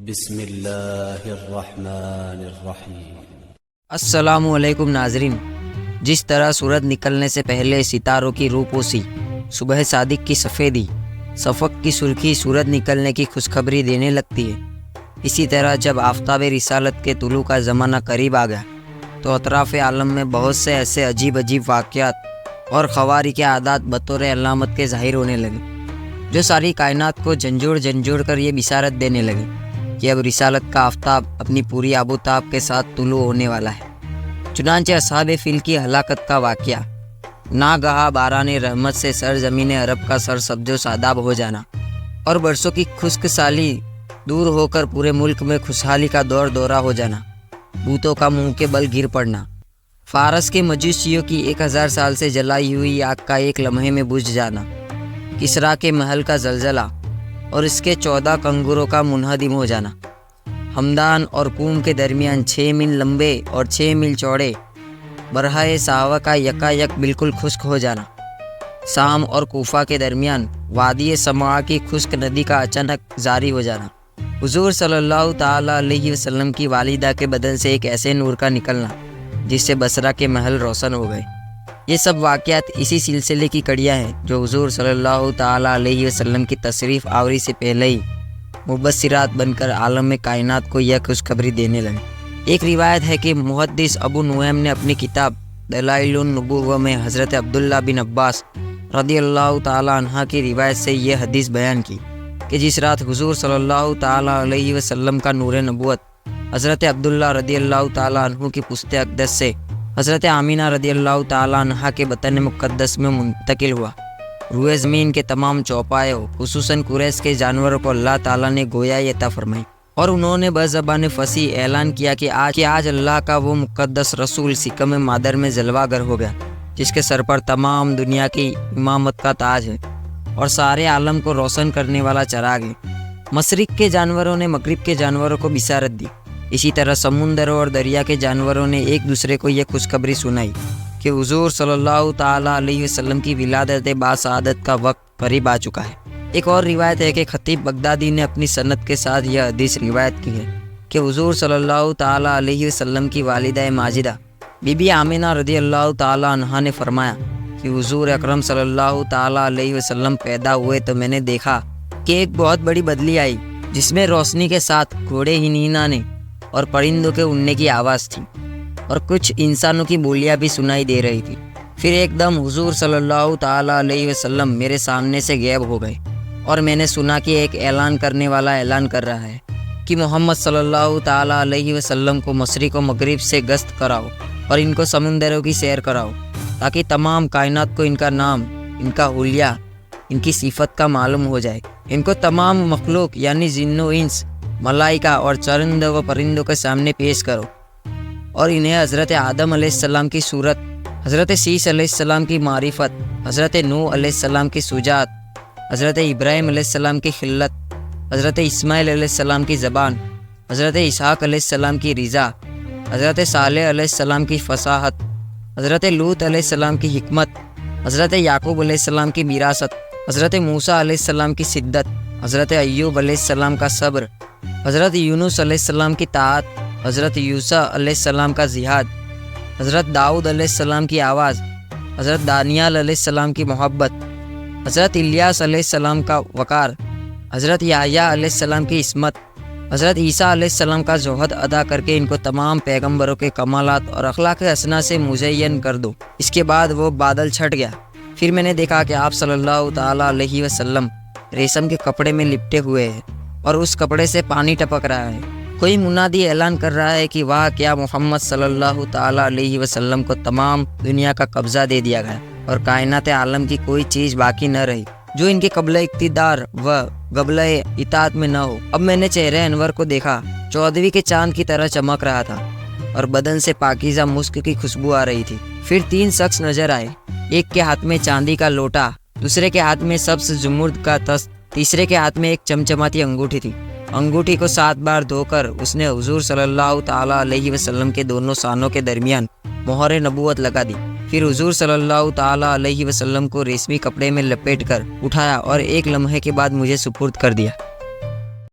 بسم اللہ الرحمن الرحیم۔ السلام علیکم ناظرین، جس طرح سورج نکلنے سے پہلے ستاروں کی روح پوسی، صبح صادق کی سفیدی، شفق کی سرخی سورج نکلنے کی خوشخبری دینے لگتی ہے، اسی طرح جب آفتاب رسالت کے طلوع کا زمانہ قریب آ گیا تو اطراف عالم میں بہت سے ایسے عجیب واقعات اور خوارق عادات بطور علامت کے ظاہر ہونے لگے، جو ساری کائنات کو جھنجھوڑ کر یہ بشارت دینے لگے کہ اب رسالت کا آفتاب اپنی پوری آب و تاب کے ساتھ طلوع ہونے والا ہے۔ چنانچہ اصحاب فیل کی ہلاکت کا واقعہ، ناگہاں باران رحمت سے سرزمین عرب کا سر سبز و شاداب ہو جانا اور برسوں کی خشک سالی دور ہو کر پورے ملک میں خوشحالی کا دورہ ہو جانا، بوتوں کا منہ کے بل گر پڑنا، فارس کے مجوسیوں کی 1000 سال سے جلائی ہوئی آگ کا ایک لمحے میں بجھ جانا، کسریٰ کے محل کا زلزلہ اور اس کے 14 کنگروں کا منہدم ہو جانا، ہمدان اور قوم کے درمیان 6 میل لمبے اور 6 میل چوڑے برہائے صحابہ کا یکایک بالکل خشک ہو جانا، شام اور کوفہ کے درمیان وادی سماع کی خشک ندی کا اچانک جاری ہو جانا، حضور صلی اللہ تعالیٰ علیہ وسلم کی والدہ کے بدن سے ایک ایسے نور کا نکلنا جس سے بصرہ کے محل روشن ہو گئے۔ یہ سب واقعات اسی سلسلے کی کڑیاں ہیں جو حضور صلی اللہ تعالیٰ علیہ وسلم کی تشریف آوری سے پہلے ہی مبشرات بن کر عالم میں کائنات کو یہ خوشخبری دینے لگے۔ ایک روایت ہے کہ محدث ابو نعیم نے اپنی کتاب دلائل النبوہ میں حضرت عبداللہ بن عباس رضی اللہ تعالیٰ عنہ کی روایت سے یہ حدیث بیان کی کہ جس رات حضور صلی اللہ تعالیٰ علیہ وسلم کا نور نبوت حضرت عبداللہ رضی اللہ تعالیٰ عنہ کی پشت اقدس سے حضرت آمینہ رضی اللہ تعالیٰ عنہ کے بطن مقدس میں منتقل ہوا، روئے زمین کے تمام چوپایوں خصوصاً قریش کے جانوروں کو اللہ تعالیٰ نے گویا عطا فرمائی اور انہوں نے بزبان فصیح اعلان کیا کہ آج اللہ کا وہ مقدس رسول سکم مادر میں جلوہ گر ہو گیا جس کے سر پر تمام دنیا کی امامت کا تاج ہے اور سارے عالم کو روشن کرنے والا چراغ ہے۔ مشرق کے جانوروں نے مغرب کے جانوروں کو بشارت دی، اسی طرح سمندروں اور دریا کے جانوروں نے ایک دوسرے کو یہ خوشخبری سنائی کہ حضور صلی اللہ تعالیٰ علیہ وسلم کی ولادت باسعادت کا وقت قریب آ چکا ہے۔ ایک اور روایت ہے کہ خطیب بغدادی نے اپنی سند کے ساتھ یہ حدیث روایت کی ہے کہ حضور صلی اللہ تعالیٰ علیہ وسلم کی والدہ ماجدہ بی بی آمینہ رضی اللہ تعالیٰ عنہا نے فرمایا کہ حضور اکرم صلی اللہ تعالیٰ علیہ وسلم پیدا ہوئے تو میں نے دیکھا کہ ایک بہت بڑی بدلی آئی جس میں روشنی کے ساتھ گھوڑے ہنین آنے اور پرندوں کے اڑنے کی آواز تھی اور کچھ انسانوں کی بولیاں بھی سنائی دے رہی تھی۔ پھر ایک دم حضور صلی اللہ تعالیٰ علیہ وسلم میرے سامنے سے غائب ہو گئے اور میں نے سنا کہ ایک اعلان کرنے والا اعلان کر رہا ہے کہ محمد صلی اللہ تعالیٰ علیہ وسلم کو مشرق و مغرب سے گشت کراؤ اور ان کو سمندروں کی سیر کراؤ تاکہ تمام کائنات کو ان کا نام، ان کا حلیہ، ان کی صفت کا معلوم ہو جائے۔ ان کو تمام مخلوق یعنی جن و انس، ملائکہ اور چرند و پرندوں کے سامنے پیش کرو اور انہیں حضرت آدم علیہ السلام کی صورت، حضرت شیش علیہ السلام کی معرفت، حضرت نوح علیہ السلام کی شجاعت، حضرت ابراہیم علیہ السلام کی خلت، حضرت اسماعیل علیہ السلام کی زبان، حضرت اسحاق علیہ السلام کی رضا، حضرت صالح علیہ السلام کی فصاحت، حضرت لوط علیہ السلام کی حکمت، حضرت یعقوب علیہ السلام کی وراثت، حضرت موسیٰ علیہ السلام کی شدت، حضرت ایوب علیہ السلام کا صبر، حضرت یونس علیہ السلام کی طاعت، حضرت یوسف علیہ السلام کا جہاد، حضرت داؤد علیہ السلام کی آواز، حضرت دانیال علیہ السلام کی محبت، حضرت الیاس علیہ السلام کا وقار، حضرت یحییٰ علیہ السلام کی عصمت، حضرت عیسیٰ علیہ السلام کا زہد ادا کر کے ان کو تمام پیغمبروں کے کمالات اور اخلاق حسنہ سے مزین کر دو۔ اس کے بعد وہ بادل چھٹ گیا۔ پھر میں نے دیکھا کہ آپ صلی اللہ تعالیٰ علیہ وسلم ریشم کے کپڑے میں لپٹے ہوئے ہیں اور اس کپڑے سے پانی ٹپک رہا ہے۔ کوئی منادی اعلان کر رہا ہے کہ واہ کیا محمد صلی اللہ تعالیٰ علیہ وسلم کو تمام دنیا کا قبضہ دے دیا گیا اور کائنات عالم کی کوئی چیز باقی نہ رہی جو ان کے قبل اقتدار و قبل اطاعت میں نہ ہو۔ اب میں نے چہرہ انور کو دیکھا، 14ویں کے چاند کی طرح چمک رہا تھا اور بدن سے پاکیزہ مسک کی خوشبو آ رہی تھی۔ پھر 3 شخص نظر آئے، ایک کے ہاتھ میں چاندی کا لوٹا، دوسرے کے ہاتھ میں سبز زمرد کا تست، تیسرے کے ہاتھ میں ایک چمچماتی انگوٹھی تھی۔ انگوٹھی کو 7 بار دھو کر اس نے حضور صلی اللہ تعالیٰ علیہ وسلم کے دونوں سانوں کے درمیان مہر نبوت لگا دی۔ پھر حضور صلی اللہ تعالیٰ علیہ وسلم کو ریشمی کپڑے میں لپیٹ کر اٹھایا اور ایک لمحے کے بعد مجھے سپرد کر دیا۔